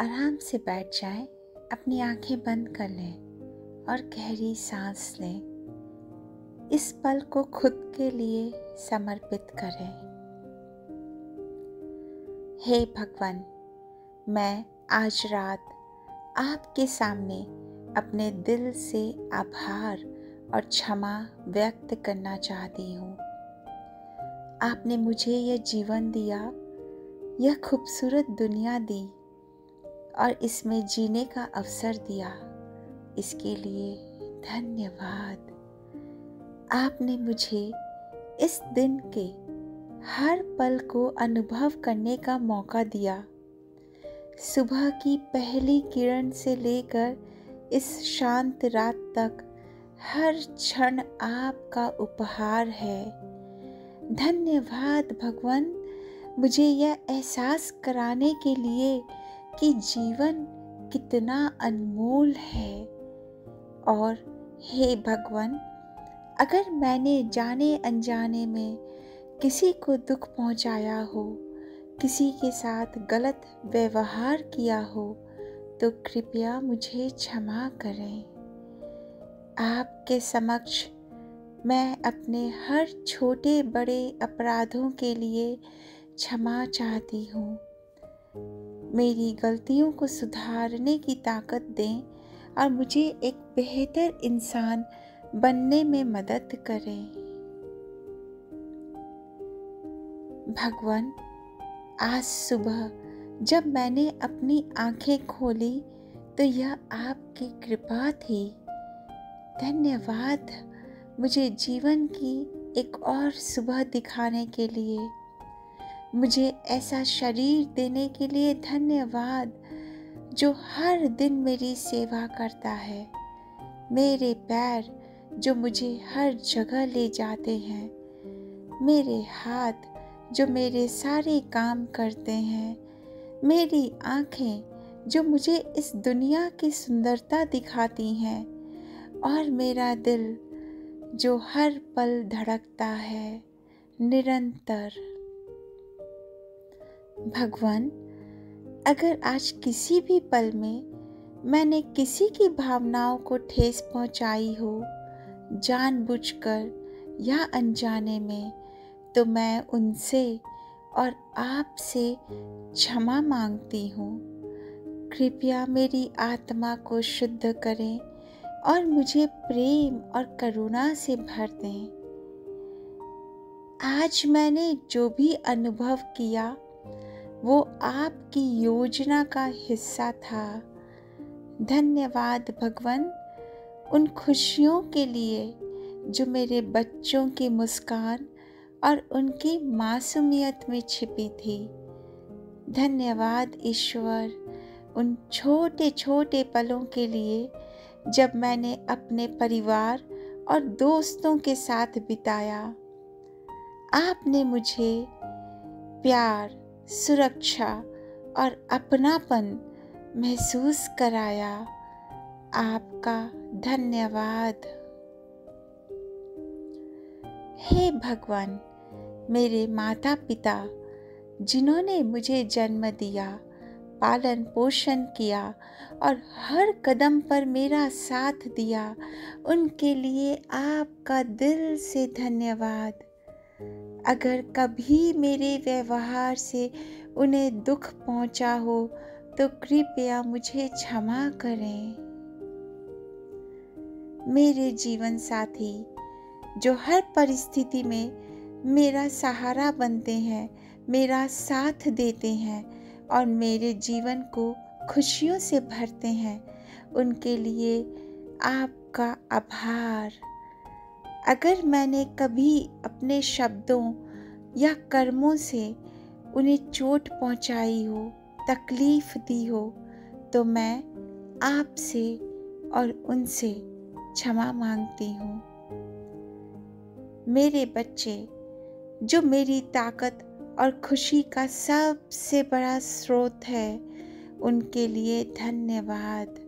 आराम से बैठ जाएं, अपनी आंखें बंद कर लें और गहरी सांस लें। इस पल को खुद के लिए समर्पित करें। हे भगवान, मैं आज रात आपके सामने अपने दिल से आभार और क्षमा व्यक्त करना चाहती हूँ। आपने मुझे यह जीवन दिया, यह खूबसूरत दुनिया दी और इसमें जीने का अवसर दिया। इसके लिए धन्यवाद। आपने मुझे इस दिन के हर पल को अनुभव करने का मौका दिया। सुबह की पहली किरण से लेकर इस शांत रात तक हर क्षण आपका उपहार है। धन्यवाद भगवान, मुझे यह एहसास कराने के लिए कि जीवन कितना अनमोल है। और हे भगवान, अगर मैंने जाने अनजाने में किसी को दुख पहुंचाया हो, किसी के साथ गलत व्यवहार किया हो, तो कृपया मुझे क्षमा करें। आपके समक्ष मैं अपने हर छोटे बड़े अपराधों के लिए क्षमा चाहती हूँ। मेरी गलतियों को सुधारने की ताकत दें और मुझे एक बेहतर इंसान बनने में मदद करें। भगवान, आज सुबह जब मैंने अपनी आंखें खोली तो यह आपकी कृपा थी। धन्यवाद मुझे जीवन की एक और सुबह दिखाने के लिए। मुझे ऐसा शरीर देने के लिए धन्यवाद जो हर दिन मेरी सेवा करता है। मेरे पैर जो मुझे हर जगह ले जाते हैं। मेरे हाथ जो मेरे सारे काम करते हैं। मेरी आँखें जो मुझे इस दुनिया की सुंदरता दिखाती हैं। और मेरा दिल जो हर पल धड़कता है निरंतर। भगवान, अगर आज किसी भी पल में मैंने किसी की भावनाओं को ठेस पहुंचाई हो, जानबूझकर या अनजाने में, तो मैं उनसे और आपसे क्षमा मांगती हूँ। कृपया मेरी आत्मा को शुद्ध करें और मुझे प्रेम और करुणा से भर दें। आज मैंने जो भी अनुभव किया वो आपकी योजना का हिस्सा था। धन्यवाद भगवान, उन खुशियों के लिए जो मेरे बच्चों की मुस्कान और उनकी मासूमियत में छिपी थी। धन्यवाद ईश्वर, उन छोटे छोटे पलों के लिए जब मैंने अपने परिवार और दोस्तों के साथ बिताया। आपने मुझे प्यार, सुरक्षा और अपनापन महसूस कराया। आपका धन्यवाद। हे भगवान, मेरे माता पिता जिन्होंने मुझे जन्म दिया, पालन पोषण किया और हर कदम पर मेरा साथ दिया, उनके लिए आपका दिल से धन्यवाद। अगर कभी मेरे व्यवहार से उन्हें दुख पहुंचा हो तो कृपया मुझे क्षमा करें। मेरे जीवन साथी जो हर परिस्थिति में मेरा सहारा बनते हैं, मेरा साथ देते हैं और मेरे जीवन को खुशियों से भरते हैं, उनके लिए आपका आभार। अगर मैंने कभी अपने शब्दों या कर्मों से उन्हें चोट पहुंचाई हो, तकलीफ दी हो, तो मैं आपसे और उनसे क्षमा मांगती हूँ। मेरे बच्चे जो मेरी ताकत और खुशी का सबसे बड़ा स्रोत है, उनके लिए धन्यवाद।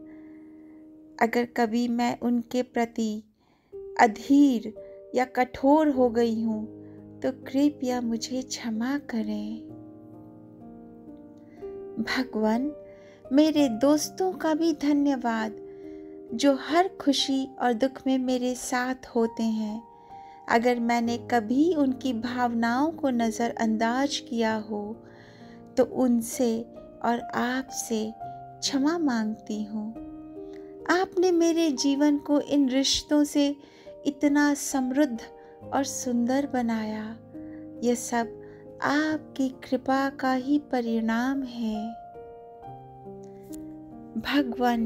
अगर कभी मैं उनके प्रति अधीर या कठोर हो गई हूँ तो कृपया मुझे क्षमा करें। भगवान, मेरे दोस्तों का भी धन्यवाद जो हर खुशी और दुख में मेरे साथ होते हैं। अगर मैंने कभी उनकी भावनाओं को नज़रअंदाज किया हो तो उनसे और आपसे क्षमा मांगती हूँ। आपने मेरे जीवन को इन रिश्तों से इतना समृद्ध और सुंदर बनाया। यह सब आपकी कृपा का ही परिणाम है। भगवान,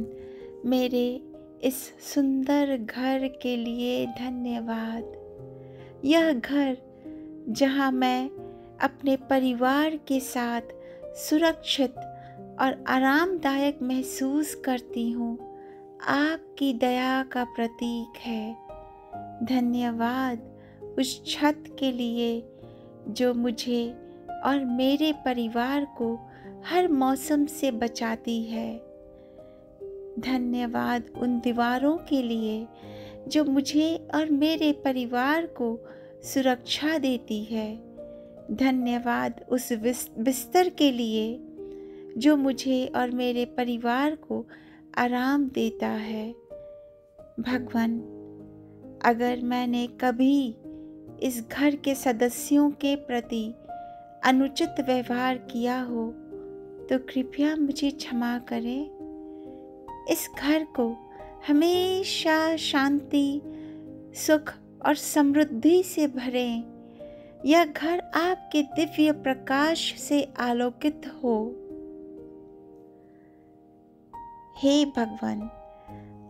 मेरे इस सुंदर घर के लिए धन्यवाद। यह घर जहाँ मैं अपने परिवार के साथ सुरक्षित और आरामदायक महसूस करती हूँ, आपकी दया का प्रतीक है। धन्यवाद उस छत के लिए जो मुझे और मेरे परिवार को हर मौसम से बचाती है। धन्यवाद उन दीवारों के लिए जो मुझे और मेरे परिवार को सुरक्षा देती है। धन्यवाद उस बिस्तर के लिए जो मुझे और मेरे परिवार को आराम देता है। भगवान, अगर मैंने कभी इस घर के सदस्यों के प्रति अनुचित व्यवहार किया हो तो कृपया मुझे क्षमा करें। इस घर को हमेशा शांति, सुख और समृद्धि से भरें। यह घर आपके दिव्य प्रकाश से आलोकित हो। हे भगवान,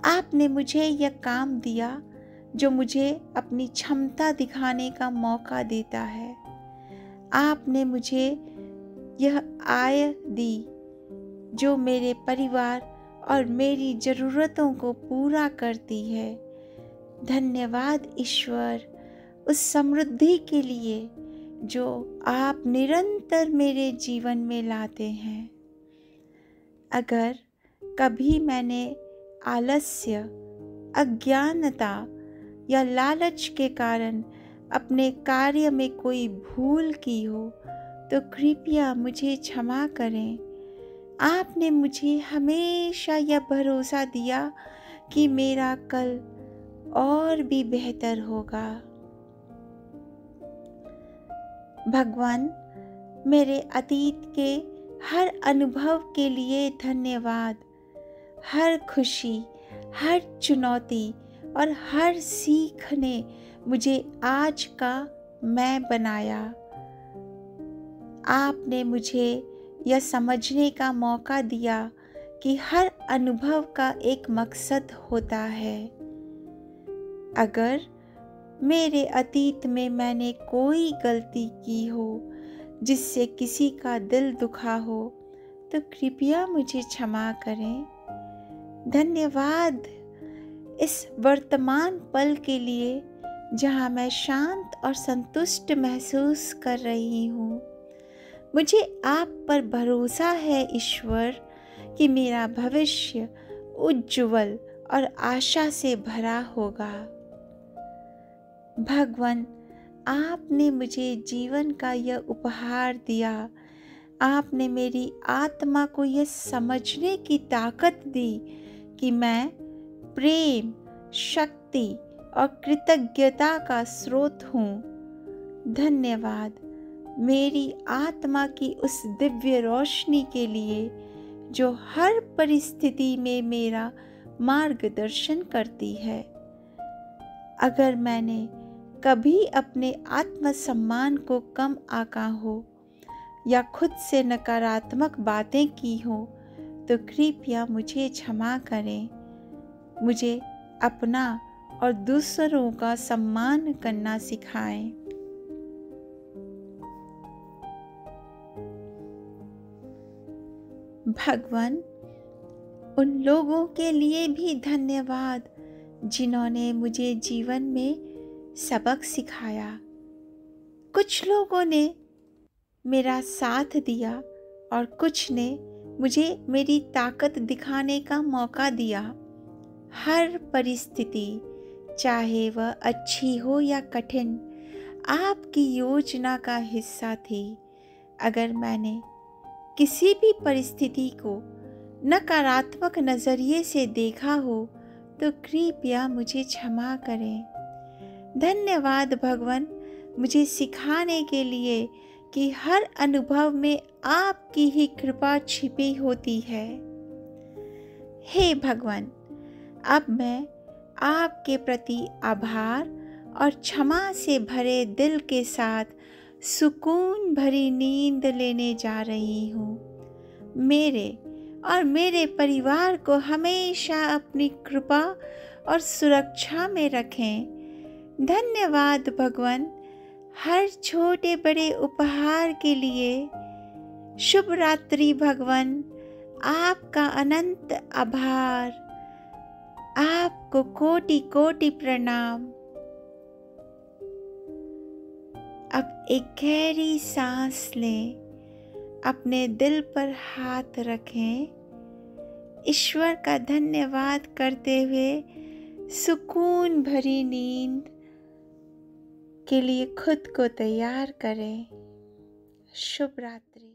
आपने मुझे यह काम दिया जो मुझे अपनी क्षमता दिखाने का मौका देता है। आपने मुझे यह आय दी जो मेरे परिवार और मेरी ज़रूरतों को पूरा करती है। धन्यवाद ईश्वर उस समृद्धि के लिए जो आप निरंतर मेरे जीवन में लाते हैं। अगर कभी मैंने आलस्य, अज्ञानता या लालच के कारण अपने कार्य में कोई भूल की हो तो कृपया मुझे क्षमा करें। आपने मुझे हमेशा यह भरोसा दिया कि मेरा कल और भी बेहतर होगा। भगवान, मेरे अतीत के हर अनुभव के लिए धन्यवाद। हर खुशी, हर चुनौती और हर सीख ने मुझे आज का मैं बनाया। आपने मुझे यह समझने का मौका दिया कि हर अनुभव का एक मकसद होता है। अगर मेरे अतीत में मैंने कोई गलती की हो जिससे किसी का दिल दुखा हो तो कृपया मुझे क्षमा करें। धन्यवाद इस वर्तमान पल के लिए जहाँ मैं शांत और संतुष्ट महसूस कर रही हूँ। मुझे आप पर भरोसा है ईश्वर कि मेरा भविष्य उज्ज्वल और आशा से भरा होगा। भगवान, आपने मुझे जीवन का यह उपहार दिया। आपने मेरी आत्मा को यह समझने की ताकत दी कि मैं प्रेम, शक्ति और कृतज्ञता का स्रोत हूँ। धन्यवाद मेरी आत्मा की उस दिव्य रोशनी के लिए जो हर परिस्थिति में मेरा मार्गदर्शन करती है। अगर मैंने कभी अपने आत्मसम्मान को कम आंका हो या खुद से नकारात्मक बातें की हो तो कृपया मुझे क्षमा करें। मुझे अपना और दूसरों का सम्मान करना सिखाएं। भगवान, उन लोगों के लिए भी धन्यवाद जिन्होंने मुझे जीवन में सबक सिखाया। कुछ लोगों ने मेरा साथ दिया और कुछ ने मुझे मेरी ताकत दिखाने का मौका दिया। हर परिस्थिति, चाहे वह अच्छी हो या कठिन, आपकी योजना का हिस्सा थी। अगर मैंने किसी भी परिस्थिति को नकारात्मक नज़रिए से देखा हो तो कृपया मुझे क्षमा करें। धन्यवाद भगवान, मुझे सिखाने के लिए कि हर अनुभव में आपकी ही कृपा छिपी होती है। हे भगवान, अब मैं आपके प्रति आभार और क्षमा से भरे दिल के साथ सुकून भरी नींद लेने जा रही हूँ। मेरे और मेरे परिवार को हमेशा अपनी कृपा और सुरक्षा में रखें। धन्यवाद भगवान, हर छोटे बड़े उपहार के लिए। शुभ रात्रि भगवान, आपका अनंत आभार। आपको कोटि कोटि प्रणाम। अब एक गहरी सांस लें, अपने दिल पर हाथ रखें, ईश्वर का धन्यवाद करते हुए सुकून भरी नींद के लिए खुद को तैयार करें। शुभ रात्रि।